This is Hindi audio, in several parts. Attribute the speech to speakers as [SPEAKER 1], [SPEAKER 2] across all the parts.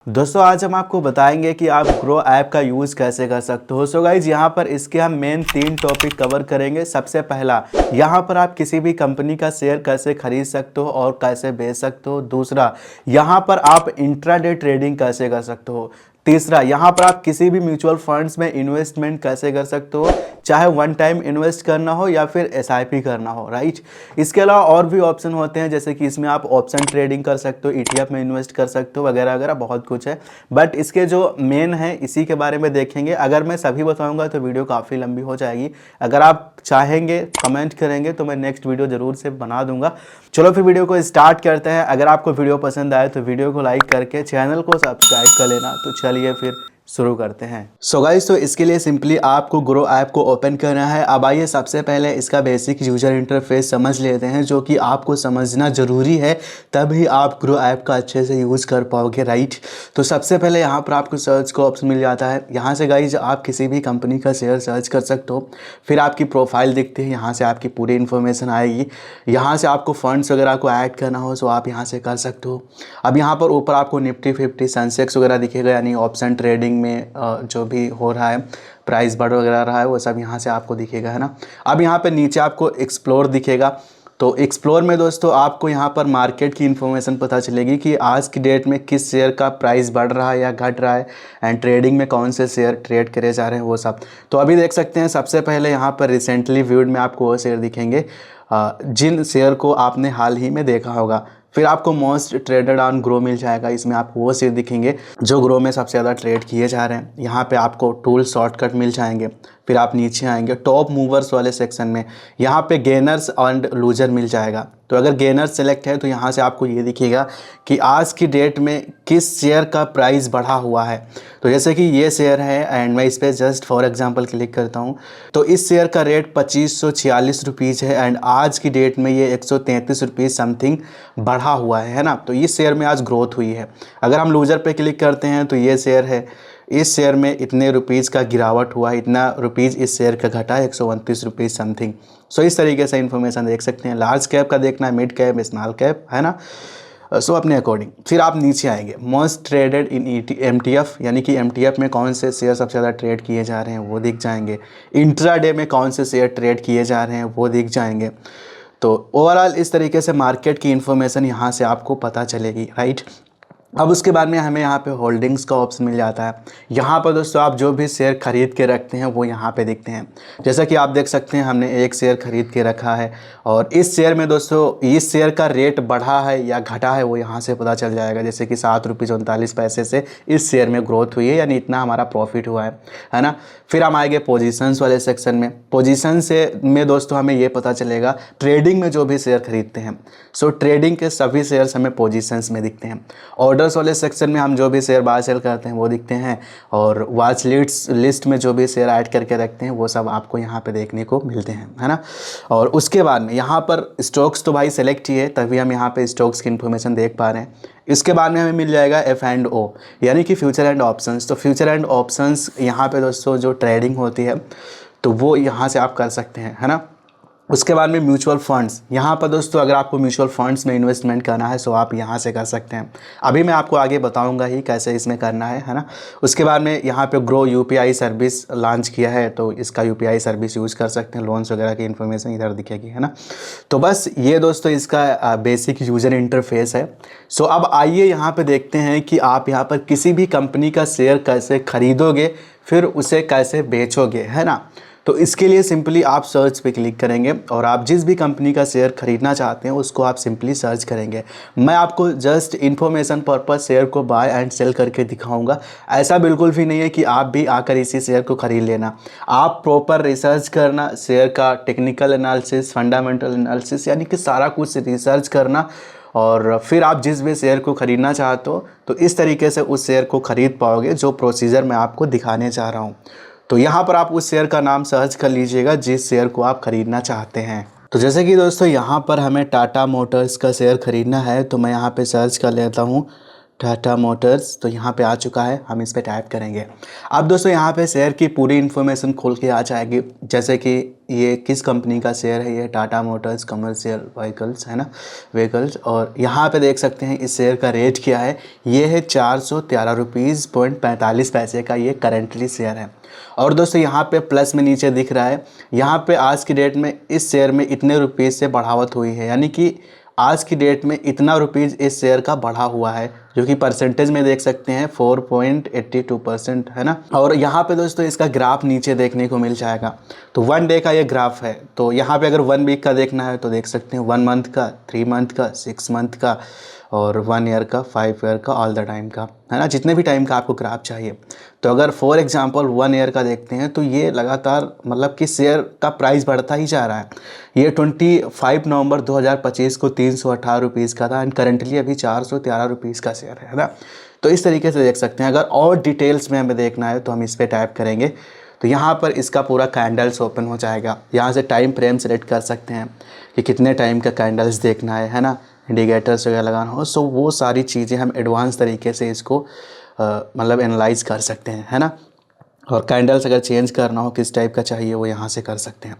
[SPEAKER 1] दोस्तों आज हम आपको बताएंगे कि आप ग्रो ऐप का यूज़ कैसे कर सकते हो। सो गाइज यहाँ पर इसके हम मेन 3 टॉपिक कवर करेंगे। सबसे पहला, यहाँ पर आप किसी भी कंपनी का शेयर कैसे खरीद सकते हो और कैसे बेच सकते हो। दूसरा, यहाँ पर आप इंट्राडे ट्रेडिंग कैसे कर सकते हो। तीसरा, यहाँ पर आप किसी भी म्यूचुअल फंड्स में इन्वेस्टमेंट कैसे कर सकते हो, चाहे वन टाइम इन्वेस्ट करना हो या फिर एसआईपी करना हो, राइट। इसके अलावा और भी ऑप्शन होते हैं, जैसे कि इसमें आप ऑप्शन ट्रेडिंग कर सकते हो, ईटीएफ में इन्वेस्ट कर सकते हो, वगैरह वगैरह बहुत कुछ है। बट इसके जो मेन है इसी के बारे में देखेंगे। अगर मैं सभी बताऊंगा तो वीडियो काफ़ी लंबी हो जाएगी। अगर आप चाहेंगे कमेंट करेंगे तो मैं नेक्स्ट वीडियो ज़रूर से बना दूंगा। चलो फिर वीडियो को स्टार्ट करते हैं। अगर आपको वीडियो पसंद आए तो वीडियो को लाइक करके चैनल को सब्सक्राइब कर लेना। तो चलिए फिर शुरू करते हैं। सो गाइस, तो इसके लिए सिंपली आपको ग्रो ऐप को ओपन करना है। अब आइए सबसे पहले इसका बेसिक यूजर इंटरफेस समझ लेते हैं, जो कि आपको समझना ज़रूरी है, तभी आप ग्रो ऐप का अच्छे से यूज़ कर पाओगे, राइट। तो सबसे पहले यहाँ पर आपको सर्च का ऑप्शन मिल जाता है। यहाँ से गाइज आप किसी भी कंपनी का शेयर सर्च कर सकते हो। फिर आपकी प्रोफाइल दिखती है, यहाँ से आपकी पूरी इन्फॉर्मेशन आएगी। यहाँ से आपको फंड्स वगैरह को ऐड करना हो तो आप यहाँ से कर सकते हो। अब यहाँ पर ऊपर आपको निफ्टी 50 सेंसेक्स वगैरह दिखेगा, यानी ऑप्शन ट्रेडिंग में जो भी हो रहा है, प्राइस बढ़ वगैरह रहा है, वो सब यहाँ से आपको दिखेगा, है ना। अब यहाँ पे नीचे आपको एक्सप्लोर दिखेगा। तो एक्सप्लोर में दोस्तों आपको यहाँ पर मार्केट की इन्फॉर्मेशन पता चलेगी कि आज की डेट में किस शेयर का प्राइस बढ़ रहा है या घट रहा है, एंड ट्रेडिंग में कौन से शेयर ट्रेड करे जा रहे हैं, वो सब। तो अभी देख सकते हैं सबसे पहले यहाँ पर रिसेंटली व्यूड में आपको वो शेयर दिखेंगे जिन शेयर को आपने हाल ही में देखा होगा। फिर आपको मोस्ट ट्रेडेड ऑन ग्रो मिल जाएगा। इसमें आपको वो शेयर दिखेंगे जो ग्रो में सबसे ज़्यादा ट्रेड किए जा रहे हैं। यहाँ पे आपको टूल शॉर्टकट मिल जाएंगे। फिर आप नीचे आएंगे टॉप मूवर्स वाले सेक्शन में, यहाँ पे गेनर्स एंड लूजर मिल जाएगा। तो अगर गेनर्स सेलेक्ट है तो यहाँ से आपको ये दिखेगा कि आज की डेट में किस शेयर का प्राइस बढ़ा हुआ है। तो जैसे कि ये शेयर है एंड मैं इस पर जस्ट फॉर एग्जांपल क्लिक करता हूँ, तो इस शेयर का रेट 2546 रुपीज़ है एंड आज की डेट में ये 133 रुपीज़ समथिंग बढ़ा हुआ है ना। तो इस शेयर में आज ग्रोथ हुई है। अगर हम लूजर पे क्लिक करते हैं तो ये शेयर है, इस शेयर में इतने रुपीज़ का गिरावट हुआ, इतना रुपीज़ इस शेयर का घटा, 129 रुपीज़ समथिंग। सो इस तरीके से इन्फॉर्मेशन देख सकते हैं। लार्ज कैप का देखना है, मिड कैप, स्मॉल कैप, है ना। सो अपने अकॉर्डिंग फिर आप नीचे आएंगे मोस्ट ट्रेडेड इन एमटीएफ, यानी कि एमटीएफ में कौन से शेयर सबसे ज़्यादा ट्रेड किए जा रहे हैं वो दिख जाएंगे। इंट्राडे में कौन से शेयर ट्रेड किए जा रहे हैं वो दिख जाएंगे। तो ओवरऑल इस तरीके से मार्केट की इन्फॉर्मेशन यहाँ से आपको पता चलेगी, राइट। अब उसके बाद में हमें यहाँ पे होल्डिंग्स का ऑप्शन मिल जाता है। यहाँ पर दोस्तों आप जो भी शेयर खरीद के रखते हैं वो यहाँ पे दिखते हैं। जैसा कि आप देख सकते हैं हमने एक शेयर खरीद के रखा है और इस शेयर में दोस्तों इस शेयर का रेट बढ़ा है या घटा है वो यहाँ से पता चल जाएगा। जैसे कि 7.39 से इस शेयर में ग्रोथ हुई है, यानी इतना हमारा प्रॉफिट हुआ है ना। फिर हम आएंगे पोजीशंस वाले सेक्शन में। पोजीशन से में दोस्तों हमें ये पता चलेगा ट्रेडिंग में जो भी शेयर खरीदते हैं, सो ट्रेडिंग के सभी शेयर्स हमें पोजीशंस में दिखते हैं। ऑर्डर्स वाले सेक्शन में हम जो भी शेयर बाय सेल करते हैं वो दिखते हैं, और वॉच लिस्ट में जो भी शेयर ऐड करके रखते हैं वो सब आपको यहाँ पे देखने को मिलते हैं, है ना। और उसके बाद में यहाँ पर स्टॉक्स तो भाई सेलेक्ट ही है, तभी हम यहाँ पे स्टॉक्स की इन्फॉर्मेशन देख पा रहे हैं। इसके बाद में हमें मिल जाएगा F&O, यानी कि फ्यूचर एंड ऑप्शंस। तो फ्यूचर एंड ऑप्शंस यहाँ पे दोस्तों जो ट्रेडिंग होती है तो वो यहाँ से आप कर सकते हैं, है ना। उसके बाद में म्यूचुअल फंड्स, यहाँ पर दोस्तों अगर आपको म्यूचुअल फंड्स में इन्वेस्टमेंट करना है तो आप यहाँ से कर सकते हैं। अभी मैं आपको आगे बताऊँगा ही कैसे इसमें करना है ना। उसके बाद में यहाँ पे ग्रो यूपीआई सर्विस लॉन्च किया है, तो इसका यूपीआई सर्विस यूज़ कर सकते हैं। लोन्स वगैरह की इन्फॉर्मेशन इधर दिखेगी, है ना। तो बस ये दोस्तों इसका बेसिक यूज़र इंटरफेस है। सो अब आइए यहाँ पर देखते हैं कि आप यहाँ पर किसी भी कंपनी का शेयर कैसे खरीदोगे, फिर उसे कैसे बेचोगे, है ना। तो इसके लिए सिंपली आप सर्च पे क्लिक करेंगे और आप जिस भी कंपनी का शेयर खरीदना चाहते हैं उसको आप सिंपली सर्च करेंगे। मैं आपको जस्ट इन्फॉर्मेशन पर्पस शेयर को बाय एंड सेल करके दिखाऊंगा। ऐसा बिल्कुल भी नहीं है कि आप भी आकर इसी शेयर को खरीद लेना। आप प्रॉपर रिसर्च करना, शेयर का टेक्निकल एनालिसिस, फंडामेंटल एनालिसिस, यानी कि सारा कुछ रिसर्च करना, और फिर आप जिस भी शेयर को ख़रीदना चाहते हो तो इस तरीके से उस शेयर को ख़रीद पाओगे जो प्रोसीजर मैं आपको दिखाने चाह रहा हूँ। तो यहाँ पर आप उस शेयर का नाम सर्च कर लीजिएगा जिस शेयर को आप ख़रीदना चाहते हैं। तो जैसे कि दोस्तों यहाँ पर हमें टाटा मोटर्स का शेयर ख़रीदना है, तो मैं यहाँ पे सर्च कर लेता हूँ टाटा मोटर्स, तो यहाँ पे आ चुका है, हम इस पे टाइप करेंगे। अब दोस्तों यहाँ पे शेयर की पूरी इन्फॉर्मेशन खोल के आ जाएगी, जैसे कि ये किस कंपनी का शेयर है, ये टाटा मोटर्स कमर्शियल व्हीकल्स है ना, व्हीकल्स। और यहाँ पे देख सकते हैं इस शेयर का रेट क्या है, ये है 413.45 का ये करेंटली शेयर है। और दोस्तों यहाँ पे प्लस में नीचे दिख रहा है, यहाँ पे आज की डेट में इस शेयर में इतने रुपीज़ से बढ़ावत हुई है, यानी कि आज की डेट में इतना रुपीज़ इस शेयर का बढ़ा हुआ है, जो कि परसेंटेज में देख सकते हैं 4.82% है ना। और यहाँ पे दोस्तों इसका ग्राफ नीचे देखने को मिल जाएगा। तो 1 डे का ये ग्राफ है, तो यहाँ पे अगर 1 वीक का देखना है तो देख सकते हैं 1 मंथ का, 3 मंथ का, 6 मंथ का और 1 ईयर का, 5 ईयर का, ऑल द टाइम का है ना, जितने भी टाइम का आपको ग्राफ चाहिए। तो अगर फॉर एग्जांपल 1 ईयर का देखते हैं तो ये लगातार मतलब कि शेयर का प्राइस बढ़ता ही जा रहा है। ये 25 नवंबर 2025 को 318 रुपीज़ का था एंड करेंटली अभी 413 रुपीज़ का शेयर है ना। तो इस तरीके से देख सकते हैं। अगर और डिटेल्स में हमें देखना है तो हम इस पर टाइप करेंगे, तो यहाँ पर इसका पूरा कैंडल्स ओपन हो जाएगा। यहाँ से टाइम फ्रेम सेलेक्ट कर सकते हैं कि कितने टाइम का कैंडल्स देखना है ना, इंडिकेटर्स वगैरह लगाना हो। सो वो सारी चीज़ें हम एडवांस तरीके से इसको मतलब एनालाइज कर सकते हैं है ना। और कैंडल्स अगर चेंज करना हो, किस टाइप का चाहिए, वो यहाँ से कर सकते हैं।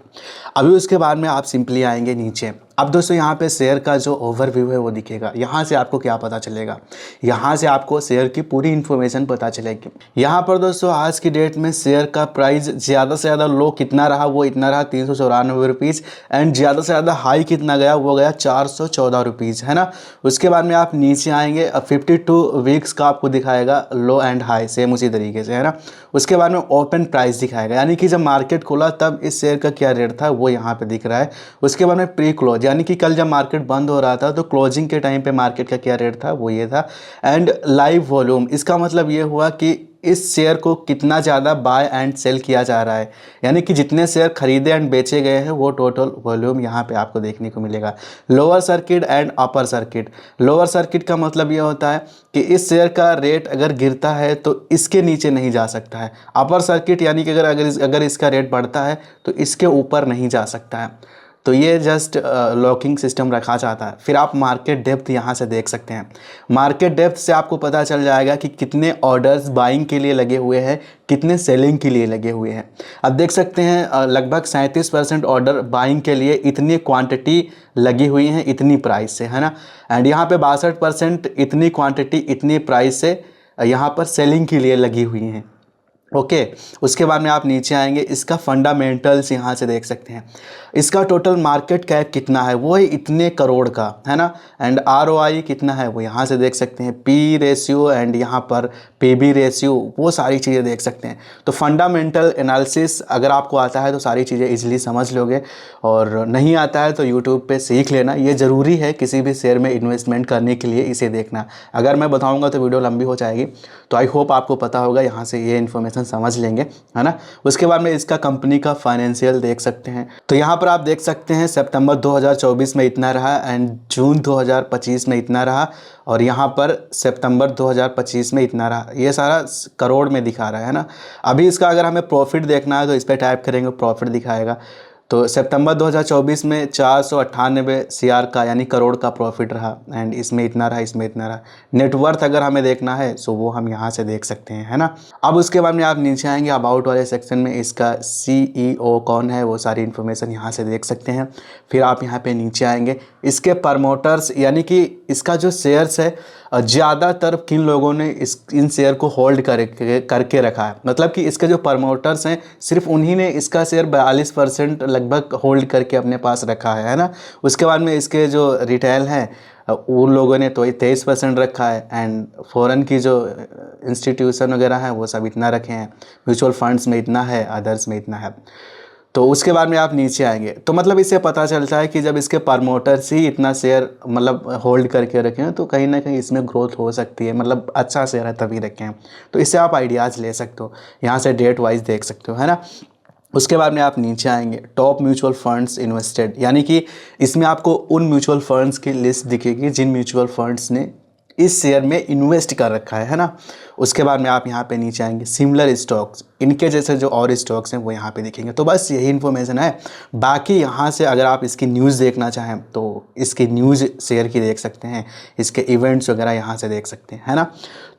[SPEAKER 1] अभी उसके बाद में आप सिंपली आएंगे नीचे। अब दोस्तों यहाँ पे शेयर का जो ओवरव्यू है वो दिखेगा। यहाँ से आपको क्या पता चलेगा, यहाँ से आपको शेयर की पूरी इन्फॉर्मेशन पता चलेगी। यहाँ पर दोस्तों आज की डेट में शेयर का प्राइस ज़्यादा से ज़्यादा लो कितना रहा, वो इतना रहा 394 रुपीज़ एंड ज़्यादा से ज़्यादा हाई कितना गया, वो गया 414 रुपीज़ है ना। उसके बाद में आप नीचे आएंगे, 52 वीक्स का आपको दिखाएगा लो एंड हाई, सेम उसी तरीके से है ना। उसके बाद में ओपन प्राइस दिखाएगा, यानी कि जब मार्केट खुला तब इस शेयर का क्या रेट था वो यहाँ पे दिख रहा है। उसके बाद में प्री क्लोज, यानी कि कल जब मार्केट बंद हो रहा था तो क्लोजिंग के टाइम पे मार्केट का क्या रेट था वो ये था। एंड लाइव वॉल्यूम, इसका मतलब ये हुआ कि इस शेयर को कितना ज़्यादा बाय एंड सेल किया जा रहा है, यानी कि जितने शेयर खरीदे एंड बेचे गए हैं वो टोटल वॉल्यूम यहाँ पे आपको देखने को मिलेगा। Lower circuit and upper circuit, lower circuit का मतलब ये होता है कि इस शेयर का रेट अगर गिरता है तो इसके नीचे नहीं जा सकता है। अपर सर्किट यानी कि अगर इसका रेट बढ़ता है तो इसके ऊपर नहीं जा सकता है। तो ये जस्ट लॉकिंग सिस्टम रखा जाता है। फिर आप मार्केट डेप्थ यहाँ से देख सकते हैं। मार्केट डेप्थ से आपको पता चल जाएगा कि कितने ऑर्डर्स बाइंग के लिए लगे हुए हैं, कितने सेलिंग के लिए लगे हुए हैं। अब देख सकते हैं लगभग 37% ऑर्डर बाइंग के लिए इतनी क्वांटिटी लगी हुई हैं इतनी प्राइस से है ना। एंड यहाँ पे 62% इतनी क्वांटिटी इतनी प्राइस से यहाँ पर सेलिंग के लिए लगी हुई हैं। ओके उसके बाद में आप नीचे आएंगे, इसका फंडामेंटल्स यहाँ से देख सकते हैं। इसका टोटल मार्केट कैप कितना है, वो है इतने करोड़ का है ना। एंड ROI कितना है वो यहाँ से देख सकते हैं। पी रेशियो एंड यहाँ पर PB रेशियो, वो सारी चीज़ें देख सकते हैं। तो फंडामेंटल एनालिसिस अगर आपको आता है तो सारी चीज़ें इजीली समझ लोगे, और नहीं आता है तो यूट्यूब पे सीख लेना। ये ज़रूरी है किसी भी शेयर में इन्वेस्टमेंट करने के लिए, इसे देखना। अगर मैं बताऊँगा तो वीडियो लंबी हो जाएगी, तो आई होप आपको पता होगा, यहाँ से ये इन्फॉर्मेशन समझ लेंगे है ना। उसके बाद में इसका कंपनी का फाइनेंशियल देख सकते हैं। तो यहाँ पर आप देख सकते हैं सितंबर 2024 में इतना रहा एंड जून 2025 में इतना रहा, और यहाँ पर सितंबर 2025 में इतना रहा। ये सारा करोड़ में दिखा रहा है ना। अभी इसका अगर हमें प्रॉफिट देखना है तो इस पर टाइप करेंगे, प्रॉफिट दिखाएगा। तो सितंबर 2024 में 498 CR का यानी करोड़ का प्रॉफिट रहा एंड इसमें इतना रहा, इसमें इतना रहा। नेटवर्थ अगर हमें देखना है सो वो हम यहाँ से देख सकते हैं है ना। अब उसके बाद में आप नीचे आएंगे अबाउट वाले सेक्शन में, इसका CEO कौन है वो सारी इन्फॉर्मेशन यहाँ से देख सकते हैं। फिर आप यहाँ पे नीचे आएंगे, इसके प्रमोटर्स यानी कि इसका जो शेयर्स है ज़्यादातर किन लोगों ने इन शेयर को होल्ड करके रखा है, मतलब कि इसके जो प्रमोटर्स हैं सिर्फ उन्हीं ने इसका शेयर 42% लगभग होल्ड करके अपने पास रखा है ना। उसके बाद में इसके जो रिटेल हैं उन लोगों ने तो 23% रखा है एंड फॉरेन की जो इंस्टीट्यूशन वगैरह हैं वो सब इतना रखे हैं। म्यूचुअल फंड्स में इतना है, अदर्स में इतना है। तो उसके बाद में आप नीचे आएंगे तो मतलब इससे पता चलता है कि जब इसके प्रमोटर्स ही इतना शेयर मतलब होल्ड करके रखे हैं तो कहीं ना कहीं इसमें ग्रोथ हो सकती है, मतलब अच्छा शेयर है तभी रखे हैं। तो इससे आप आइडियाज़ ले सकते हो, यहाँ से डेट वाइज देख सकते हो है ना। उसके बाद में आप नीचे आएंगे, टॉप म्यूचुअल फंड्स इन्वेस्टेड, यानी कि इसमें आपको उन म्यूचुअल फंड्स की लिस्ट दिखेगी जिन म्यूचुअल फंड्स ने इस शेयर में इन्वेस्ट कर रखा है ना। उसके बाद में आप यहाँ पे नीचे आएंगे सिमिलर स्टॉक्स, इनके जैसे जो और स्टॉक्स हैं वो यहाँ पे दिखेंगे। तो बस यही इन्फॉर्मेशन है। बाकी यहाँ से अगर आप इसकी न्यूज़ देखना चाहें तो इसकी न्यूज़ शेयर की देख सकते हैं, इसके इवेंट्स वगैरह यहाँ से देख सकते हैं, है ना।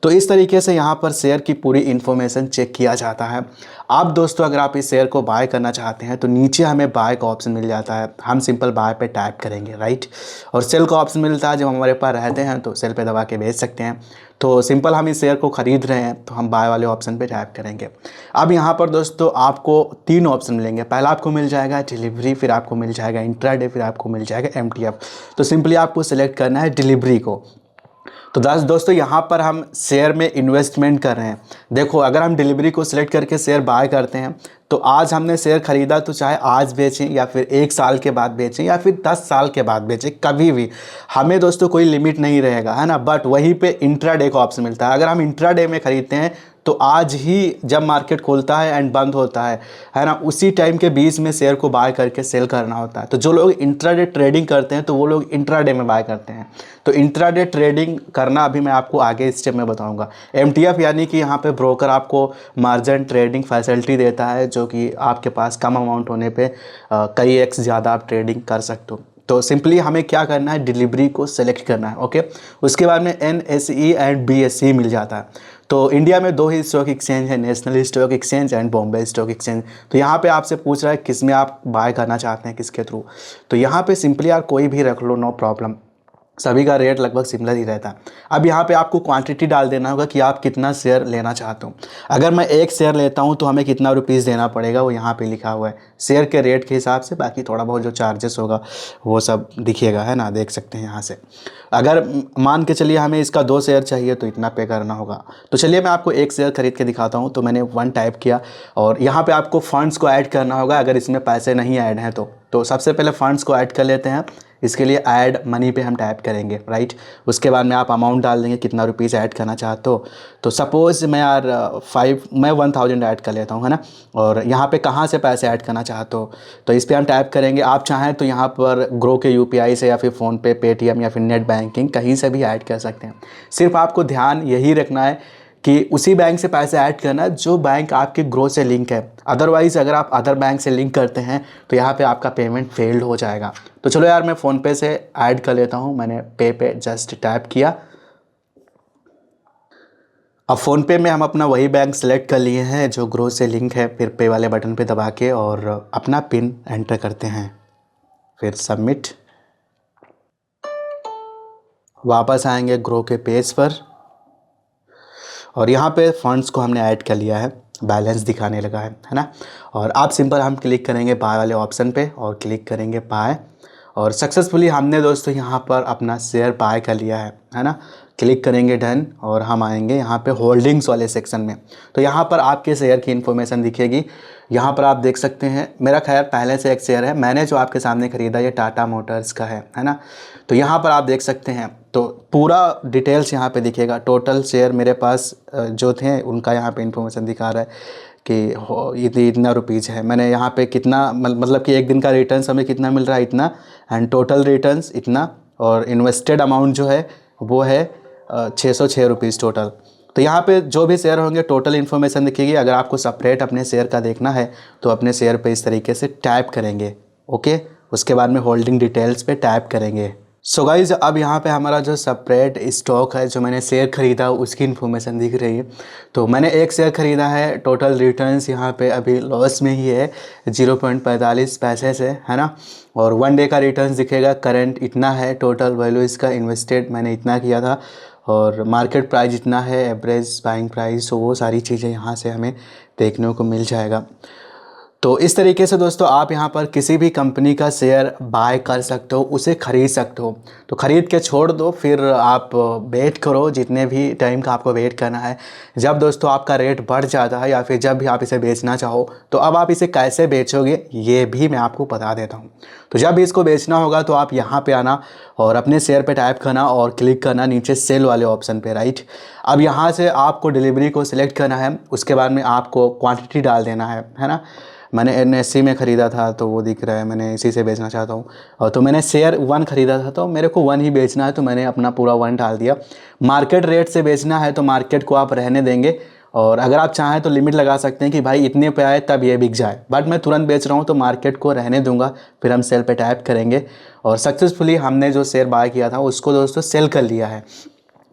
[SPEAKER 1] तो इस तरीके से यहाँ पर शेयर की पूरी इन्फॉर्मेशन चेक किया जाता है। आप दोस्तों अगर आप इस शेयर को बाय करना चाहते हैं तो नीचे हमें बाय का ऑप्शन मिल जाता है, हम सिंपल बाय पे टैप करेंगे, राइट। और सेल का ऑप्शन मिलता है, जब हमारे पास रहते हैं तो सेल पे दबा के बेच सकते हैं। तो सिंपल हम इस शेयर को ख़रीद रहे हैं तो हम बाय वाले ऑप्शन पे टैप करेंगे। अब यहाँ पर दोस्तों आपको 3 ऑप्शन मिलेंगे। पहला आपको मिल जाएगा डिलीवरी, फिर आपको मिल जाएगा इंट्राडे, फिर आपको मिल जाएगा एमटीएफ। तो सिंपली आपको सिलेक्ट करना है डिलीवरी को। तो दोस्तों यहाँ पर हम शेयर में इन्वेस्टमेंट कर रहे हैं। देखो अगर हम डिलीवरी को सिलेक्ट करके शेयर बाय करते हैं तो आज हमने शेयर ख़रीदा तो चाहे आज बेचें या फिर 1 साल के बाद बेचें या फिर 10 साल के बाद बेचें, कभी भी हमें दोस्तों कोई लिमिट नहीं रहेगा, है ना। बट वहीं पे इंट्राडे का ऑप्शन मिलता है। अगर हम इंट्राडे में ख़रीदते हैं तो आज ही जब मार्केट खोलता है एंड बंद होता है ना, उसी टाइम के बीच में शेयर को बाय करके सेल करना होता है। तो जो लोग इंट्राडे ट्रेडिंग करते हैं तो वो लोग इंट्राडे में बाय करते हैं। तो इंट्राडे ट्रेडिंग करना अभी मैं आपको आगे स्टेप में बताऊंगा। एमटीएफ यानी कि यहाँ पे ब्रोकर आपको मार्जिन ट्रेडिंग फैसिलिटी देता है, जो कि आपके पास कम अमाउंट होने पे कई एक्स ज़्यादा आप ट्रेडिंग कर सकते हो। तो सिंपली हमें क्या करना है, डिलीवरी को सेलेक्ट करना है, ओके। उसके बाद में NSE एंड BSE मिल जाता है। तो इंडिया में 2 ही स्टॉक एक्सचेंज है, national stock exchange and Bombay stock exchange. तो यहाँ पे आपसे पूछ रहा है किस में आप बाय करना चाहते हैं, किसके थ्रू। तो यहाँ पे सिंपली यार कोई भी रख लो, नो प्रॉब्लम, सभी का रेट लगभग सिमिलर ही रहता है। अब यहाँ पे आपको क्वांटिटी डाल देना होगा कि आप कितना शेयर लेना चाहते हो। अगर मैं 1 शेयर लेता हूँ तो हमें कितना रुपीस देना पड़ेगा वो यहाँ पे लिखा हुआ है शेयर के रेट के हिसाब से। बाकी थोड़ा बहुत जो चार्जेस होगा वो सब दिखेगा, है ना, देख सकते हैं यहाँ से। अगर मान के चलिए हमें इसका 2 शेयर चाहिए तो इतना पे करना होगा। तो चलिए मैं आपको 1 शेयर खरीद के दिखाता हूँ। तो मैंने 1 टाइप किया और यहाँ पे आपको फंड्स को ऐड करना होगा अगर इसमें पैसे नहीं ऐड हैं तो सबसे पहले फंड्स को ऐड कर लेते हैं। इसके लिए ऐड मनी पे हम टाइप करेंगे, राइट। उसके बाद में आप अमाउंट डाल देंगे कितना रुपीज़ ऐड करना चाहते हो। तो सपोज़ मैं यार 1000 ऐड कर लेता हूँ, है ना। और यहाँ पे कहाँ से पैसे ऐड करना चाहते हो तो इस पर हम टाइप करेंगे। आप चाहें तो यहाँ पर ग्रो के UPI से या फिर फ़ोनपे, पेटीएम या फिर नेट बैंकिंग कहीं से भी ऐड कर सकते हैं। सिर्फ आपको ध्यान यही रखना है कि उसी बैंक से पैसे ऐड करना जो बैंक आपके ग्रो से लिंक है। अदरवाइज़ अगर आप अदर बैंक से लिंक करते हैं तो यहाँ पे आपका पेमेंट फेल्ड हो जाएगा। तो चलो यार मैं फ़ोनपे से ऐड कर लेता हूँ। मैंने पे जस्ट टैप किया। अब फ़ोनपे में हम अपना वही बैंक सेलेक्ट कर लिए हैं जो ग्रो से लिंक है। फिर पे वाले बटन पे दबा के और अपना पिन एंटर करते हैं, फिर सबमिट। वापस आएंगे ग्रो के पेज पर और यहाँ पे फंड्स को हमने ऐड कर लिया है, बैलेंस दिखाने लगा है ना। और आप सिंपल हम क्लिक करेंगे बाय वाले ऑप्शन पे और क्लिक करेंगे बाय। और सक्सेसफुली हमने दोस्तों यहाँ पर अपना शेयर बाय कर लिया है ना। क्लिक करेंगे डन और हम आएंगे यहाँ पे होल्डिंग्स वाले सेक्शन में। तो यहाँ पर आपके शेयर की इन्फॉर्मेशन दिखेगी। यहाँ पर आप देख सकते हैं मेरा खैर पहले से एक शेयर है, मैंने जो आपके सामने ख़रीदा ये टाटा मोटर्स का है ना। तो यहाँ पर आप देख सकते हैं तो पूरा डिटेल्स यहाँ पे दिखेगा। टोटल शेयर मेरे पास जो थे उनका यहाँ पे इन्फॉर्मेशन दिखा रहा है कि इतना रुपीज़ है। मैंने यहाँ पे कितना मतलब कि एक दिन का रिटर्न्स हमें कितना मिल रहा है इतना, एंड टोटल रिटर्न्स इतना, और इन्वेस्टेड अमाउंट जो है वो है 606 रुपीज़ टोटल। तो यहाँ पे जो भी शेयर होंगे टोटल इन्फॉर्मेशन दिखेगी। अगर आपको सेपरेट अपने शेयर का देखना है तो अपने शेयर पे इस तरीके से टैप करेंगे, ओके। उसके बाद में होल्डिंग डिटेल्स पे टैप करेंगे। सो गाइज अब यहाँ पे हमारा जो सेपरेट स्टॉक है, जो मैंने शेयर ख़रीदा उसकी इन्फॉर्मेशन दिख रही है। तो मैंने 1 शेयर ख़रीदा है, टोटल रिटर्न्स यहाँ पे अभी लॉस में ही है 0.45 पैसे से, है ना। और 1 डे का रिटर्न्स दिखेगा, करंट इतना है, टोटल वैल्यू इसका इन्वेस्टेड मैंने इतना किया था, और मार्केट प्राइस इतना है, एवरेज बाइंग प्राइस। तो वो सारी चीज़ें यहाँ से हमें देखने को मिल जाएगा। तो इस तरीके से दोस्तों आप यहाँ पर किसी भी कंपनी का शेयर बाय कर सकते हो, उसे ख़रीद सकते हो। तो ख़रीद के छोड़ दो, फिर आप वेट करो जितने भी टाइम का आपको वेट करना है। जब दोस्तों आपका रेट बढ़ जाता है या फिर जब भी आप इसे बेचना चाहो, तो अब आप इसे कैसे बेचोगे ये भी मैं आपको बता देता हूँ। तो जब भी इसको बेचना होगा तो आप यहाँ पर आना और अपने शेयर पर टाइप करना और क्लिक करना नीचे सेल वाले ऑप्शन पर, राइट। अब यहाँ से आपको डिलीवरी को सिलेक्ट करना है। उसके बाद में आपको क्वान्टिटी डाल देना है ना। मैंने NSE में ख़रीदा था तो वो दिख रहा है, मैंने इसी से बेचना चाहता हूँ। और तो मैंने शेयर 1 ख़रीदा था तो मेरे को 1 ही बेचना है, तो मैंने अपना पूरा 1 डाल दिया। मार्केट रेट से बेचना है तो मार्केट को आप रहने देंगे, और अगर आप चाहें तो लिमिट लगा सकते हैं कि भाई इतने पे आए तब ये बिक जाए, बट मैं तुरंत बेच रहा हूँ तो मार्केट को रहने दूंगा, फिर हम सेल पे टैप करेंगे। और सक्सेसफुली हमने जो शेयर बाय किया था उसको दोस्तों सेल कर लिया है,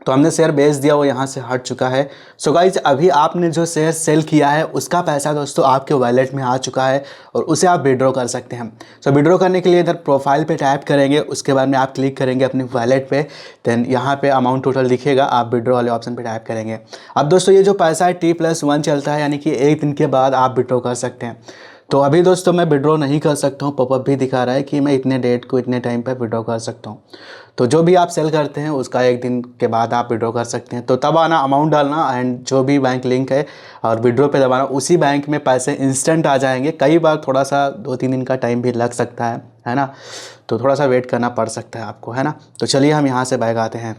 [SPEAKER 1] तो हमने शेयर बेच दिया, वो यहाँ से हट चुका है। सो गाइज अभी आपने जो शेयर सेल किया है उसका पैसा दोस्तों आपके वॉलेट में आ चुका है और उसे आप विड्रॉ कर सकते हैं। सो विड्रॉ करने के लिए इधर प्रोफाइल पे टैप करेंगे, उसके बाद में आप क्लिक करेंगे अपने वॉलेट पे, देन यहाँ पे अमाउंट टोटल दिखेगा, आप विड्रॉ वाले ऑप्शन पे टैप करेंगे। अब दोस्तों ये जो पैसा है T+1 चलता है, यानी कि 1 दिन के बाद आप विड्रॉ कर सकते हैं। तो अभी दोस्तों मैं विड्रॉ नहीं कर सकता हूँ, पॉपअप भी दिखा रहा है कि मैं इतने डेट को इतने टाइम पर विड्रॉ कर सकता हूँ। तो जो भी आप सेल करते हैं उसका 1 दिन के बाद आप विड्रॉ कर सकते हैं। तो तब आना, अमाउंट डालना एंड जो भी बैंक लिंक है और विड्रॉ पे दबाना, उसी बैंक में पैसे इंस्टेंट आ जाएंगे। कई बार थोड़ा सा 2-3 दिन का टाइम भी लग सकता है ना, तो थोड़ा सा वेट करना पड़ सकता है आपको, है ना। तो चलिए हम यहाँ से बैक आते हैं।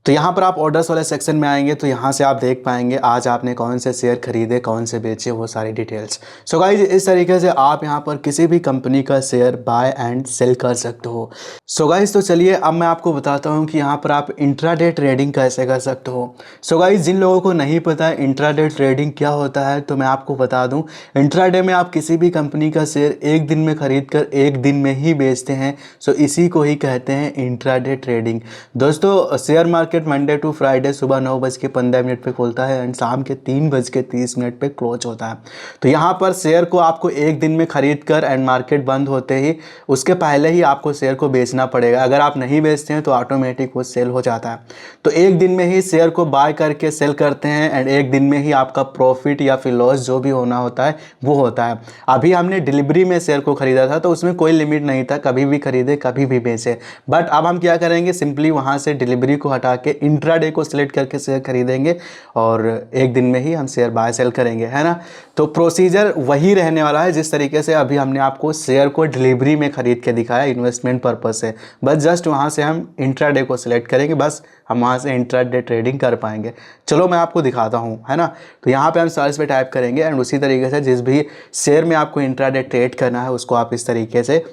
[SPEAKER 1] तो यहाँ पर आप ऑर्डर्स वाले सेक्शन में आएंगे तो यहाँ से आप देख पाएंगे आज आपने कौन से शेयर खरीदे, कौन से बेचे, वो सारी डिटेल्स। सो गाइज इस तरीके से आप यहाँ पर किसी भी कंपनी का शेयर बाय एंड सेल कर सकते हो। सो गाइज तो चलिए अब मैं आपको बताता हूँ कि यहाँ पर आप इंट्राडे ट्रेडिंग कैसे कर सकते हो। सो गाइज जिन लोगों को नहीं पता है इंट्राडे ट्रेडिंग क्या होता है तो मैं आपको बता दूँ। इंट्राडे में आप किसी भी कंपनी का शेयर 1 दिन में खरीद कर 1 दिन में ही बेचते हैं। सो इसी को ही कहते हैं इंट्राडे ट्रेडिंग। दोस्तों share market Monday to Friday सुबह 9:15 पे खुलता है एंड शाम के 3:30 पे क्लोज होता है। तो यहाँ पर शेयर को आपको 1 दिन में खरीद कर एंड मार्केट बंद होते ही उसके पहले ही आपको शेयर को बेचना पड़ेगा। अगर आप नहीं बेचते हैं तो ऑटोमेटिक वो सेल हो जाता है। तो 1 दिन में ही शेयर को बाय करके सेल करते हैं एंड 1 दिन में ही आपका प्रॉफिट या फिर लॉस जो भी होना होता है वो होता है। अभी हमने डिलीवरी में शेयर को खरीदा था तो उसमें कोई लिमिट नहीं था, कभी भी खरीदे कभी भी बेचे। बट अब हम क्या करेंगे, सिंपली वहाँ से डिलीवरी को हटा के इंट्राडे को सिलेक्ट करके शेयर खरीदेंगे और 1 दिन में ही हम शेयर बाय सेल करेंगे, है ना। तो प्रोसीजर वही रहने वाला है जिस तरीके से अभी हमने आपको शेयर को डिलीवरी में खरीद के दिखाया इन्वेस्टमेंट पर्पस से। बस जस्ट वहाँ से हम इंट्राडे को सिलेक्ट करेंगे, बस हम वहाँ से इंट्राडे ट्रेडिंग कर पाएंगे। चलो मैं आपको दिखाता हूँ, है ना। तो यहाँ पे हम सर्च पे टाइप करेंगे एंड उसी तरीके से जिस भी शेयर में आपको इंट्राडे ट्रेड करना है उसको आप इस तरीके से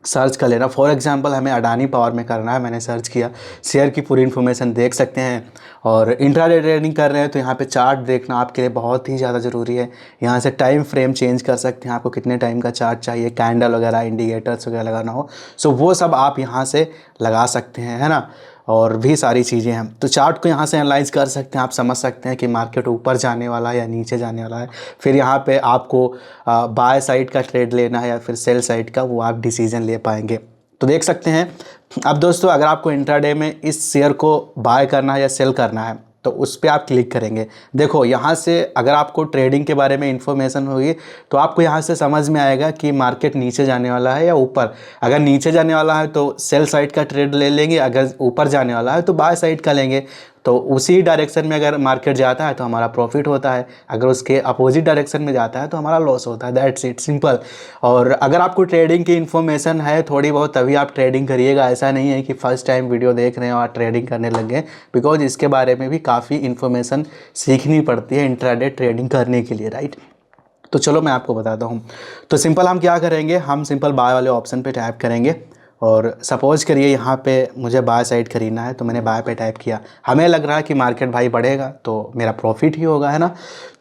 [SPEAKER 1] सर्च कर लेना। फॉर एग्जांपल हमें अडानी पावर में करना है, मैंने सर्च किया, शेयर की पूरी इन्फॉर्मेशन देख सकते हैं। और इंट्राडे ट्रेडिंग कर रहे हैं तो यहाँ पे चार्ट देखना आपके लिए बहुत ही ज़्यादा ज़रूरी है। यहाँ से टाइम फ्रेम चेंज कर सकते हैं, आपको कितने टाइम का चार्ट चाहिए, कैंडल वगैरह इंडिकेटर्स वगैरह लगाना हो सो वो सब आप यहाँ से लगा सकते हैं, है ना। और भी सारी चीज़ें हैं तो चार्ट को यहाँ से एनालाइज कर सकते हैं, आप समझ सकते हैं कि मार्केट ऊपर जाने वाला है या नीचे जाने वाला है। फिर यहाँ पे आपको बाय साइड का ट्रेड लेना है या फिर सेल साइड का, वो आप डिसीजन ले पाएंगे। तो देख सकते हैं। अब दोस्तों अगर आपको इंट्राडे में इस शेयर को बाय करना है या सेल करना है तो उस पर आप क्लिक करेंगे। देखो यहाँ से अगर आपको ट्रेडिंग के बारे में इंफॉर्मेशन होगी तो आपको यहाँ से समझ में आएगा कि मार्केट नीचे जाने वाला है या ऊपर। अगर नीचे जाने वाला है तो सेल साइड का ट्रेड ले लेंगे, अगर ऊपर जाने वाला है तो बाय साइड का लेंगे। तो उसी डायरेक्शन में अगर मार्केट जाता है तो हमारा प्रॉफिट होता है, अगर उसके अपोजिट डायरेक्शन में जाता है तो हमारा लॉस होता है। That's it, simple. और अगर आपको ट्रेडिंग की इन्फॉर्मेशन है थोड़ी बहुत तभी आप ट्रेडिंग करिएगा, ऐसा नहीं है कि फर्स्ट टाइम वीडियो देख रहे हैं और ट्रेडिंग करने लग गए, बिकॉज इसके बारे में भी काफ़ी इन्फॉर्मेशन सीखनी पड़ती है इंट्राडे ट्रेडिंग करने के लिए, राइट। तो चलो मैं आपको बताता हूँ। तो सिंपल हम क्या करेंगे, हम सिंपल बाय वाले ऑप्शन पे टैप करेंगे और सपोज करिए यहाँ पे मुझे बाय साइड खरीदना है तो मैंने बाय पे टाइप किया। हमें लग रहा है कि मार्केट भाई बढ़ेगा तो मेरा प्रॉफिट ही होगा, है ना।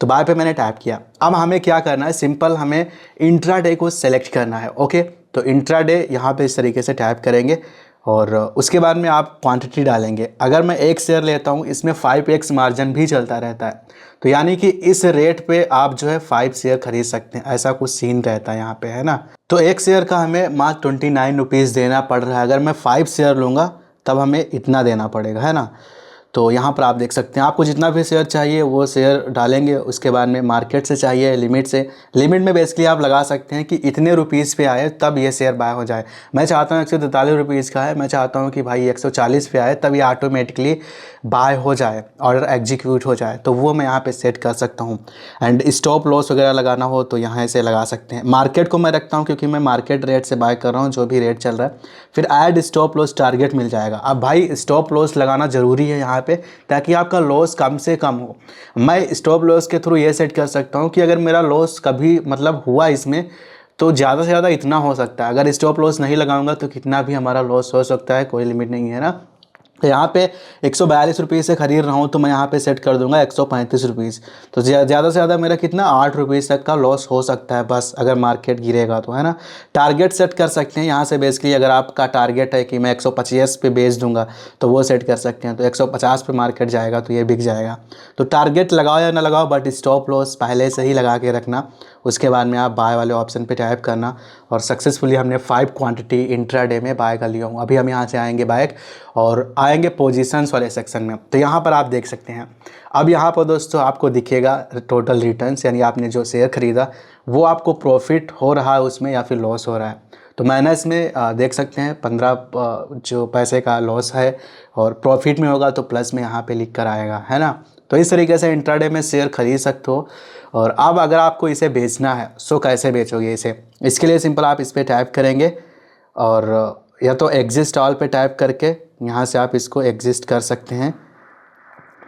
[SPEAKER 1] तो बाय पे मैंने टाइप किया। अब हमें क्या करना है, सिंपल हमें इंट्राडे को सेलेक्ट करना है। ओके, तो इंट्राडे यहाँ पे इस तरीके से टाइप करेंगे और उसके बाद में आप क्वांटिटी डालेंगे। अगर मैं 1 शेयर लेता हूँ इसमें 5x मार्जिन भी चलता रहता है, तो यानी कि इस रेट पे आप जो है 5 शेयर खरीद सकते हैं, ऐसा कुछ सीन रहता है यहाँ पे, है ना। तो 1 शेयर का हमें मात्र 29 रुपीज़ देना पड़ रहा है। अगर मैं 5 शेयर लूँगा तब हमें इतना देना पड़ेगा, है ना। तो यहाँ पर आप देख सकते हैं आपको जितना भी शेयर चाहिए वो शेयर डालेंगे। उसके बाद में मार्केट से चाहिए, लिमिट से, लिमिट में बेसिकली आप लगा सकते हैं कि इतने रुपीज़ पे आए तब ये शेयर बाय हो जाए। मैं चाहता हूँ 143 रुपीज़ का है, मैं चाहता हूँ कि भाई 140 पे आए तब ये ऑटोमेटिकली बाय हो जाए, ऑर्डर एग्जीक्यूट हो जाए, तो वो मैं यहाँ पे सेट कर सकता हूँ। एंड स्टॉप लॉस वगैरह लगाना हो तो यहाँ से लगा सकते हैं। मार्केट को मैं रखता हूँ क्योंकि मैं मार्केट रेट से बाय कर रहा हूँ, जो भी रेट चल रहा है। फिर ऐड स्टॉप लॉस टारगेट मिल जाएगा। अब भाई स्टॉप लॉस लगाना ज़रूरी है यहाँ यहाँ पे, ताकि आपका लॉस कम से कम हो। मैं स्टॉप लॉस के थ्रू ये सेट कर सकता हूँ कि अगर मेरा लॉस कभी मतलब हुआ इसमें तो ज़्यादा से ज़्यादा इतना हो सकता है, अगर स्टॉप लॉस नहीं लगाऊंगा तो कितना भी हमारा लॉस हो सकता है, कोई लिमिट नहीं है ना। तो यहाँ पे 142 रुपये से खरीद रहा हूँ तो मैं यहाँ पे सेट कर दूंगा 135 रुपीज़। तो ज़्यादा से ज़्यादा मेरा कितना 8 रुपीज़ तक का लॉस हो सकता है बस, अगर मार्केट गिरेगा तो, है ना। टारगेट सेट कर सकते हैं यहाँ से बेसिकली, अगर आपका टारगेट है कि मैं 125 पे बेच दूंगा तो वो सेट कर सकते हैं। तो 150 पे मार्केट जाएगा तो ये बिक जाएगा। तो टारगेट लगाओ या ना लगाओ, बट स्टॉप लॉस पहले से ही लगा के रखना। उसके बाद में आप बाय वाले ऑप्शन पे टाइप करना। और सक्सेसफुली हमने 5 क्वांटिटी इंट्राडे में बाय कर लिया हूँ। अभी हम यहाँ से आएंगे बैक और आएंगे पोजीशंस वाले सेक्शन में। तो यहाँ पर आप देख सकते हैं, अब यहाँ पर दोस्तों आपको दिखेगा टोटल रिटर्न्स, यानी आपने जो शेयर खरीदा वो आपको प्रॉफिट हो रहा है उसमें या फिर लॉस हो रहा है। तो मैंने इसमें देख सकते हैं 15 जो पैसे का लॉस है, और प्रॉफिट में होगा तो प्लस में यहाँ पे लिख कर आएगा, है ना। तो इस तरीके से इंट्राडे में शेयर खरीद सकते हो। और अब अगर आपको इसे बेचना है सो कैसे बेचोगे इसे, इसके लिए सिंपल आप इस पर टाइप करेंगे और या तो एग्जिस्ट ऑल पे टाइप करके यहाँ से आप इसको एग्जिस्ट कर सकते हैं।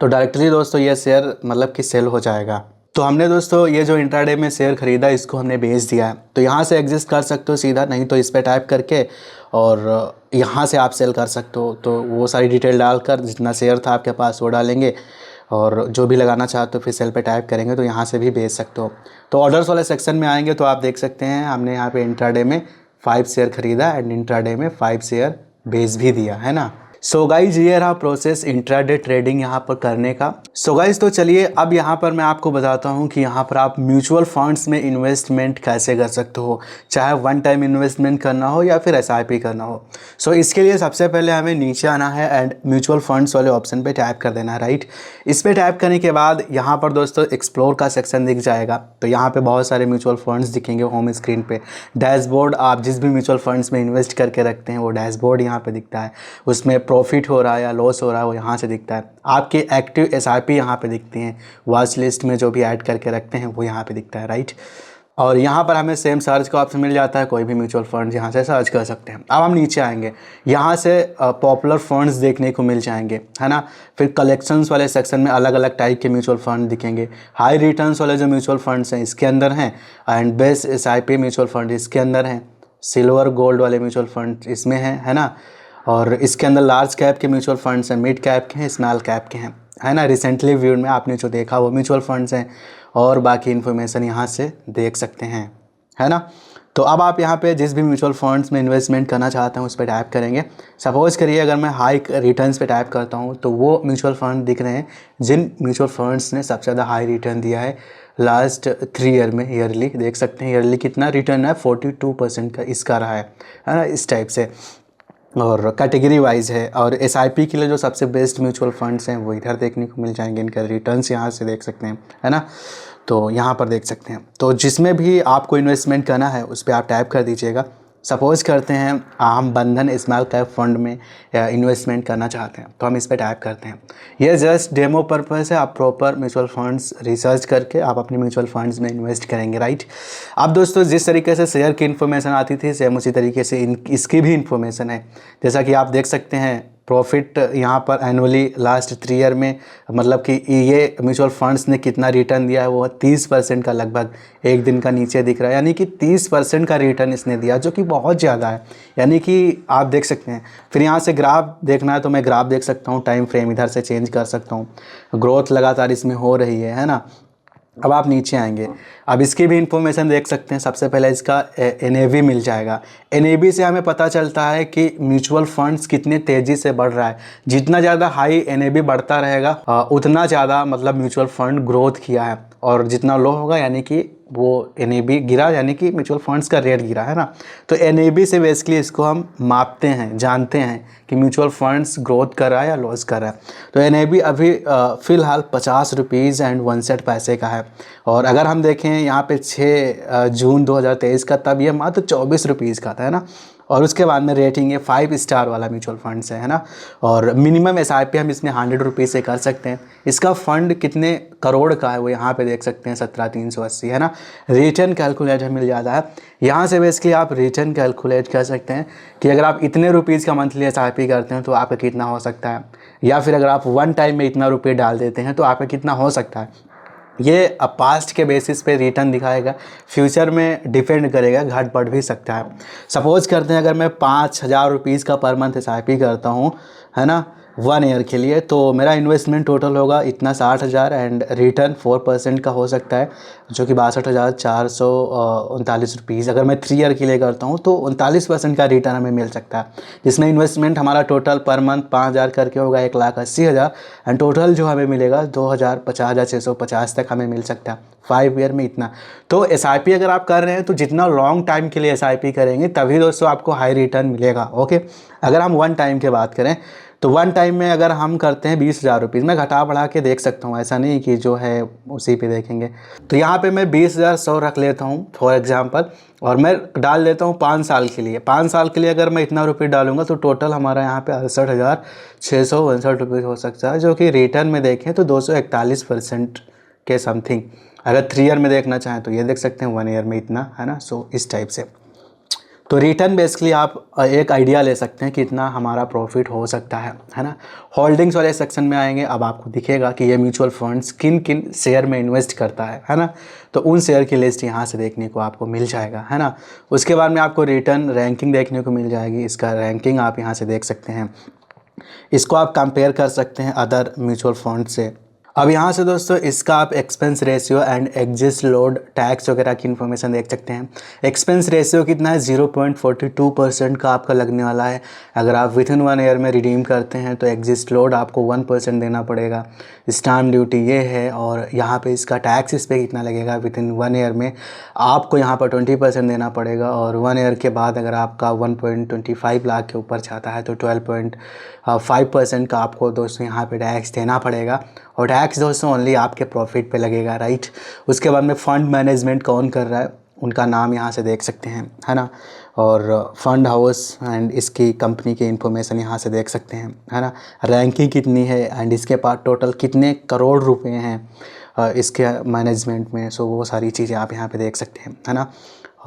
[SPEAKER 1] तो डायरेक्टली दोस्तों ये शेयर मतलब कि सेल हो जाएगा। तो हमने दोस्तों ये जो इंट्राडे में शेयर खरीदा इसको हमने बेच दिया है। तो यहाँ से एग्जिस्ट कर सकते हो सीधा, नहीं तो इस पर टाइप करके और यहाँ से आप सेल कर सकते हो। तो वो सारी डिटेल डालकर जितना शेयर था आपके पास वो डालेंगे, और जो भी लगाना चाहते हो फिर सेल पे टाइप करेंगे तो यहाँ से भी बेच सकते हो। तो ऑर्डर्स वाले सेक्शन में आएंगे तो आप देख सकते हैं हमने यहाँ पे इंट्राडे में 5 शेयर खरीदा एंड इंट्राडे में 5 शेयर बेच भी दिया, है ना। सो गाइज ये रहा प्रोसेस इंट्राडे ट्रेडिंग यहाँ पर करने का। सो गाइज तो चलिए अब यहाँ पर मैं आपको बताता हूँ कि यहाँ पर आप म्यूचुअल फंड्स में इन्वेस्टमेंट कैसे कर सकते हो, चाहे वन टाइम इन्वेस्टमेंट करना हो या फिर SIP करना हो। सो इसके लिए सबसे पहले हमें नीचे आना है एंड म्यूचुअल फंड्स वाले ऑप्शन पे टाइप कर देना है, राइट। इस पर टाइप करने के बाद यहाँ पर दोस्तों एक्सप्लोर का सेक्शन दिख जाएगा। तो यहाँ पे बहुत सारे म्यूचुअल फंड्स दिखेंगे होम स्क्रीन पे। डैशबोर्ड, आप जिस भी म्यूचुअल फंड्स में इन्वेस्ट करके रखते हैं वो डैशबोर्ड यहाँ पे दिखता है। उसमें प्रॉफिट हो रहा है या लॉस हो रहा है वो यहाँ से दिखता है। आपके एक्टिव SIP यहाँ पे दिखती हैं, वॉच लिस्ट में जो भी ऐड करके रखते हैं वो यहाँ पे दिखता है, राइट। और यहाँ पर हमें सेम सर्च का ऑप्शन मिल जाता है, कोई भी म्यूचुअल फंड यहाँ से सर्च कर सकते हैं। अब हम नीचे आएंगे, यहाँ से पॉपुलर फंड्स देखने को मिल जाएंगे, है ना। फिर कलेक्शंस वाले सेक्शन में अलग अलग टाइप के म्यूचुअल फंड दिखेंगे। हाई रिटर्न्स वाले जो म्यूचुअल फंड्स हैं इसके अंदर हैं, and best SIP mutual fund इसके अंदर हैं। सिल्वर गोल्ड वाले म्यूचुअल फंड इसमें हैं, है ना। और इसके अंदर लार्ज कैप के म्यूचुअल फंड्स हैं, मिड कैप के हैं, स्मॉल कैप के हैं, है ना। रिसेंटली व्यूड में आपने जो देखा वो म्यूचुअल फंड्स हैं, और बाकी इन्फॉर्मेशन यहाँ से देख सकते हैं, है ना। तो अब आप यहाँ पे जिस भी म्यूचुअल फंड्स में इन्वेस्टमेंट करना चाहते हैं उस पर टाइप करेंगे। सपोज़ करिए अगर मैं हाई रिटर्न्स पे टाइप करता हूँ तो वो म्यूचुअल फंड दिख रहे हैं जिन म्यूचुअल फंड्स ने सबसे ज़्यादा हाई रिटर्न दिया है लास्ट 3 ईयर में। ईयरली देख सकते हैं, ईयरली कितना रिटर्न है, 42% का इसका रहा है ना, इस टाइप से। और कैटेगरी वाइज है, और SIP के लिए जो सबसे बेस्ट म्यूचुअल फंड्स हैं वो इधर देखने को मिल जाएंगे। इनका रिटर्न्स यहाँ से देख सकते हैं, है ना। तो यहाँ पर देख सकते हैं। तो जिसमें भी आपको इन्वेस्टमेंट करना है उस पर आप टाइप कर दीजिएगा। सपोज़ करते हैं हम बंधन स्मॉल कैप फंड में इन्वेस्टमेंट करना चाहते हैं तो हम इस पर टाइप करते हैं। ये जस्ट डेमो पर्पस है, आप प्रॉपर म्यूचुअल फंड्स रिसर्च करके आप अपने म्यूचुअल फंड्स में इन्वेस्ट करेंगे, राइट। अब दोस्तों जिस तरीके से शेयर की इन्फॉर्मेशन आती थी सेम उसी तरीके से इसकी भी इन्फॉर्मेशन है। जैसा कि आप देख सकते हैं प्रॉफिट यहाँ पर एनुअली लास्ट 3 ईयर में, मतलब कि ये म्यूचुअल फंड्स ने कितना रिटर्न दिया है वो 30% का लगभग एक दिन का नीचे दिख रहा है, यानी कि 30% का रिटर्न इसने दिया, जो कि बहुत ज़्यादा है। यानी कि आप देख सकते हैं। फिर यहाँ से ग्राफ देखना है तो मैं ग्राफ देख सकता हूँ, टाइम फ्रेम इधर से चेंज कर सकता हूँ, ग्रोथ लगातार इसमें हो रही है ना। अब आप नीचे आएंगे, अब इसकी भी इंफॉर्मेशन देख सकते हैं। सबसे पहले इसका NAV मिल जाएगा। NAV से हमें पता चलता है कि म्यूचुअल फंड्स कितने तेज़ी से बढ़ रहा है। जितना ज़्यादा हाई NAV बढ़ता रहेगा उतना ज़्यादा मतलब म्यूचुअल फंड ग्रोथ किया है, और जितना लो होगा यानी कि वो NAV गिरा, यानी कि म्यूचुअल फंड्स का रेट गिरा, है ना। तो NAV से बेसिकली इसको हम मापते हैं, जानते हैं कि म्यूचुअल फंड्स ग्रोथ कर रहा है या लॉस कर रहा है। तो NAV अभी फ़िलहाल 50 रुपीज़ एंड 59 पैसे का है। और अगर हम देखें यहाँ पे 6 जून 2023 का, तब ये मात्र 24 रुपीज़ का था, है ना। और उसके बाद में रेटिंग है 5 स्टार वाला म्यूचुअल फंड है ना। और मिनिमम SIP हम इसमें 100 रुपीज़ से कर सकते हैं। इसका फंड कितने करोड़ का है वो यहाँ पे देख सकते हैं, 17,380 है ना। रिटर्न कैलकुलेटर मिल जाता है यहाँ से। बेसिकली आप रिटर्न कैलकुलेट कर सकते हैं कि अगर आप इतने रुपीज़ का मंथली SIP करते हैं तो आपका कितना हो सकता है, या फिर अगर आप वन टाइम में इतना रुपये डाल देते हैं तो आपका कितना हो सकता है। ये पास्ट के बेसिस पे रिटर्न दिखाएगा, फ्यूचर में डिपेंड करेगा, घट बढ़ भी सकता है। सपोज़ करते हैं अगर मैं 5,000 रुपीज़ का पर मंथ SIP करता हूँ है ना 1 ईयर के लिए, तो मेरा इन्वेस्टमेंट टोटल होगा इतना 60,000 एंड रिटर्न 4% का हो सकता है, जो कि 62,439 रुपीज़। अगर मैं 3 ईयर के लिए करता हूँ तो 39% का रिटर्न हमें मिल सकता है, जिसमें इन्वेस्टमेंट हमारा टोटल पर मंथ 5,000 करके होगा 1,80,000 एंड टोटल जो हमें मिलेगा 2,000 50,650 तक हमें मिल सकता है 5 ईयर में इतना। तो SIP अगर आप कर रहे हैं तो जितना लॉन्ग टाइम के लिए SIP करेंगे तभी दोस्तों आपको हाई रिटर्न मिलेगा। ओके, अगर हम वन टाइम की बात करें तो वन टाइम में अगर हम करते हैं 20,000 रुपीज़, मैं घटा बढ़ा के देख सकता हूँ, ऐसा नहीं कि जो है उसी पे देखेंगे। तो यहाँ पे मैं 20,100 रख लेता हूँ फॉर एग्जांपल, और मैं डाल देता हूँ 5 साल के लिए। 5 साल के लिए अगर मैं इतना रुपये डालूंगा तो टोटल हमारा यहाँ पे 68,659 रुपये हो सकता है, जो कि रिटर्न में देखें तो 241% के समथिंग। अगर 3 ईयर में देखना चाहें तो ये देख सकते हैं 1 ईयर में इतना है ना। सो इस टाइप से तो रिटर्न बेसिकली आप एक आइडिया ले सकते हैं कि इतना हमारा प्रॉफिट हो सकता है ना। होल्डिंग्स वाले सेक्शन में आएंगे, अब आपको दिखेगा कि ये म्यूचुअल फंड्स किन किन शेयर में इन्वेस्ट करता है ना। तो उन शेयर की लिस्ट यहाँ से देखने को आपको मिल जाएगा है ना। उसके बाद में आपको रिटर्न रैंकिंग देखने को मिल जाएगी, इसका रैंकिंग आप यहाँ से देख सकते हैं। इसको आप कंपेयर कर सकते हैं अदर म्यूचुअल फंड से। अब यहाँ से दोस्तों इसका आप expense ratio and exist load tax वगैरह की इन्फॉर्मेशन देख सकते हैं। एक्सपेंस रेशियो कितना है, 0.42% का आपका लगने वाला है। अगर आप विथिन 1 ईयर में रिडीम करते हैं तो एग्जिस्ट लोड आपको 1% देना पड़ेगा। स्टाम्प ड्यूटी ये है, और यहाँ पे इसका टैक्स इस पर कितना लगेगा विथिन 1 ईयर में आपको यहाँ पर 20% देना पड़ेगा। और 1 ईयर के बाद अगर आपका 1.25 लाख के ऊपर जाता है तो 12.5% का आपको दोस्तों यहाँ पे टैक्स देना पड़ेगा। और टैक्स दोस्तों ओनली आपके प्रॉफिट पे लगेगा, राइट। उसके बाद में फ़ंड मैनेजमेंट कौन कर रहा है उनका नाम यहाँ से देख सकते हैं है ना। और फंड हाउस एंड इसकी कंपनी की इन्फॉर्मेशन यहाँ से देख सकते हैं है ना। रैंकिंग कितनी है एंड इसके पास टोटल कितने करोड़ रुपए हैं इसके मैनेजमेंट में। सो वो सारी चीज़ें आप यहाँ पे देख सकते हैं है ना।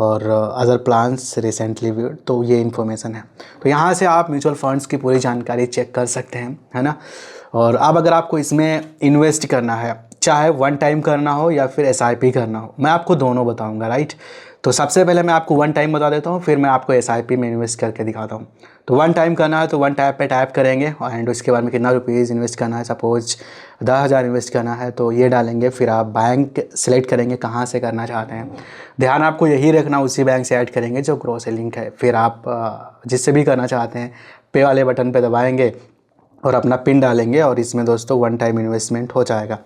[SPEAKER 1] और अदर प्लान्स रिसेंटली व्यूड, तो ये इन्फॉर्मेशन है। तो यहाँ से आप म्यूचुअल फंड्स की पूरी जानकारी चेक कर सकते हैं है ना। और अब अगर आपको इसमें इन्वेस्ट करना है, चाहे वन टाइम करना हो या फिर SIP करना हो, मैं आपको दोनों बताऊंगा, राइट। तो सबसे पहले मैं आपको वन टाइम बता देता हूँ, फिर मैं आपको SIP में इन्वेस्ट करके दिखाता हूँ। तो वन टाइम करना है तो वन टाइप पे टाइप करेंगे एंड उसके बाद में कितना रुपीज़ इन्वेस्ट करना है। सपोज 10,000 इन्वेस्ट करना है तो ये डालेंगे, फिर आप बैंक सेलेक्ट करेंगे कहाँ से करना चाहते हैं। ध्यान आपको यही रखना, उसी बैंक से ऐड करेंगे जो ग्रो से लिंक है। फिर आप जिससे भी करना चाहते हैं पे वाले बटन पे दबाएंगे और अपना पिन डालेंगे, और इसमें दोस्तों वन टाइम इन्वेस्टमेंट हो जाएगा।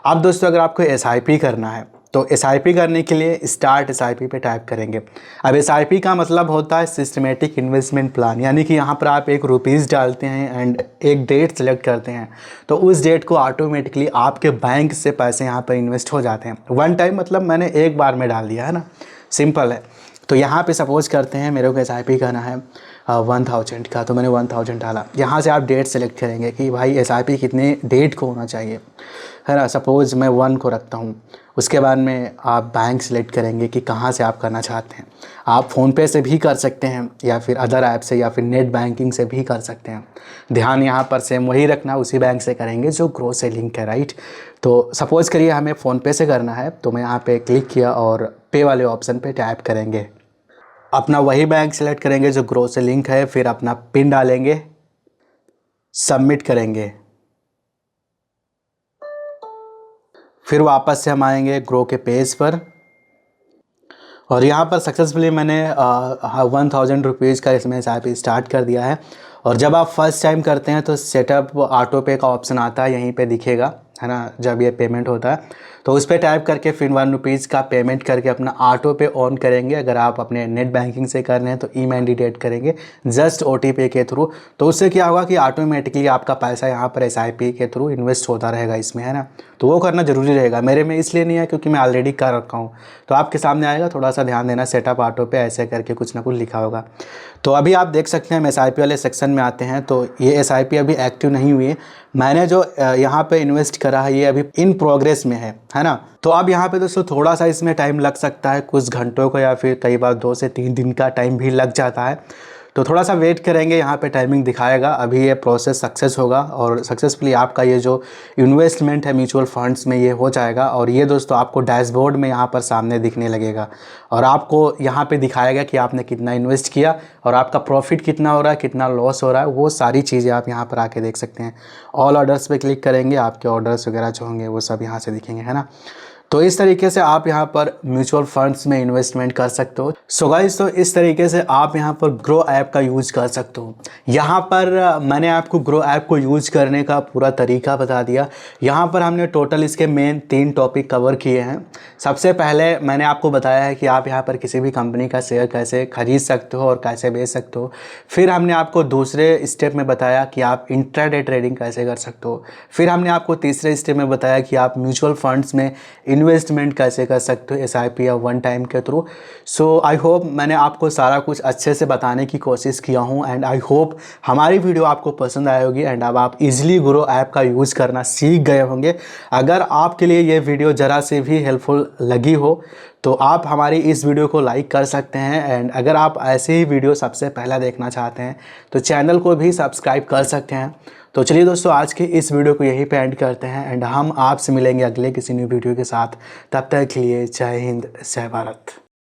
[SPEAKER 1] अब दोस्तों अगर आपको SIP करना है तो SIP करने के लिए स्टार्ट SIP पे टाइप करेंगे। अब SIP का मतलब होता है सिस्टमेटिक इन्वेस्टमेंट प्लान, यानी कि यहाँ पर आप ₹1 डालते हैं एंड एक डेट सेलेक्ट करते हैं तो उस डेट को ऑटोमेटिकली आपके बैंक से पैसे यहाँ पर इन्वेस्ट हो जाते हैं। वन टाइम मतलब मैंने एक बार में डाल दिया है ना, सिंपल है। तो यहाँ पे सपोज करते हैं मेरे को SIP करना है 1,000 का, तो मैंने 1,000 डाला। यहाँ से आप डेट सेलेक्ट करेंगे कि भाई SIP कितने डेट को होना चाहिए है ना। सपोज़ मैं 1 को रखता हूँ। उसके बाद में आप बैंक सेलेक्ट करेंगे कि कहाँ से आप करना चाहते हैं। आप फ़ोनपे से भी कर सकते हैं या फिर अदर ऐप से या फिर नेट बैंकिंग से भी कर सकते हैं। ध्यान यहाँ पर सेम वही रखना, उसी बैंक से करेंगे जो ग्रो से लिंक है, राइट। तो सपोज़ करिए हमें फ़ोनपे से करना है, तो मैं यहाँ पे क्लिक किया और पे वाले ऑप्शन पे टैप करेंगे। अपना वही बैंक सेलेक्ट करेंगे जो ग्रो से लिंक है, फिर अपना पिन डालेंगे, सबमिट करेंगे। फिर वापस से हम आएंगे ग्रो के पेज पर और यहाँ पर सक्सेसफुली मैंने 1,000 रुपीज़ का इसमें SIP स्टार्ट कर दिया है। और जब आप फर्स्ट टाइम करते हैं तो सेटअप ऑटो पे का ऑप्शन आता है, यहीं पे दिखेगा है ना जब ये पेमेंट होता है। तो उस पर टाइप करके फिर 1 रुपीज़ का पेमेंट करके अपना ऑटो पे ऑन करेंगे। अगर आप अपने नेट बैंकिंग से कर रहे हैं तो ई मैंडेट करेंगे जस्ट OTP के थ्रू। तो उससे क्या होगा कि ऑटोमेटिकली आपका पैसा यहाँ पर SIP के थ्रू इन्वेस्ट होता रहेगा इसमें, है ना। तो वो करना ज़रूरी रहेगा। मेरे में इसलिए नहीं है क्योंकि मैं ऑलरेडी कर रखा हूँ। तो आपके सामने आएगा, थोड़ा सा ध्यान देना, सेटअप ऑटो पे ऐसे करके कुछ ना कुछ लिखा होगा। तो अभी आप देख सकते हैं हम SIP वाले सेक्शन में आते हैं। तो ये SIP अभी एक्टिव नहीं हुई है। मैंने जो यहाँ पे इन्वेस्ट करा है ये अभी इन प्रोग्रेस में है ना। तो अब यहाँ पे दोस्तों थोड़ा सा इसमें टाइम लग सकता है, कुछ घंटों का या फिर कई बार 2 से 3 दिन का टाइम भी लग जाता है। तो थोड़ा सा वेट करेंगे, यहाँ पे टाइमिंग दिखाएगा। अभी ये प्रोसेस सक्सेस होगा और सक्सेसफुली आपका ये जो इन्वेस्टमेंट है म्यूचुअल फंड्स में ये हो जाएगा। और ये दोस्तों आपको डैशबोर्ड में यहाँ पर सामने दिखने लगेगा और आपको यहाँ पे दिखाएगा कि आपने कितना इन्वेस्ट किया और आपका प्रॉफिट कितना हो रहा है, कितना लॉस हो रहा है, वो सारी चीज़ें आप यहाँ पर आके देख सकते हैं। ऑल ऑर्डर्स पे क्लिक करेंगे, आपके ऑर्डर्स वगैरह जो होंगे वो सब यहाँ से दिखेंगे, है ना। तो इस तरीके से आप यहाँ पर म्यूचुअल फंड्स में इन्वेस्टमेंट कर सकते हो। सो गाइस, तो इस तरीके से आप यहाँ पर ग्रो ऐप का यूज़ कर सकते हो। यहाँ पर मैंने आपको ग्रो ऐप को यूज़ करने का पूरा तरीका बता दिया। यहाँ पर हमने टोटल इसके मेन 3 टॉपिक कवर किए हैं। सबसे पहले मैंने आपको बताया है कि आप यहाँ पर किसी भी कंपनी का शेयर कैसे खरीद सकते हो और कैसे बेच सकते हो। फिर हमने आपको दूसरे स्टेप में बताया कि आप इंट्राडे ट्रेडिंग कैसे कर सकते हो। फिर हमने आपको तीसरे स्टेप में बताया कि आप म्यूचुअल फंड्स में इन्वेस्टमेंट कैसे कर सकते हो SIP या वन टाइम के थ्रू। सो आई होप मैंने आपको सारा कुछ अच्छे से बताने की कोशिश किया हूँ एंड आई होप हमारी वीडियो आपको पसंद आई होगी एंड अब आप इजीली ग्रो ऐप का यूज़ करना सीख गए होंगे। अगर आपके लिए ये वीडियो ज़रा से भी हेल्पफुल लगी हो तो आप हमारी इस वीडियो को लाइक कर सकते हैं एंड अगर आप ऐसे ही वीडियो सबसे पहला देखना चाहते हैं तो चैनल को भी सब्सक्राइब कर सकते हैं। तो चलिए दोस्तों, आज की इस वीडियो को यहीं पे एंड करते हैं एंड हम आपसे मिलेंगे अगले किसी न्यू वीडियो के साथ। तब तक के लिए जय हिंद, जय भारत।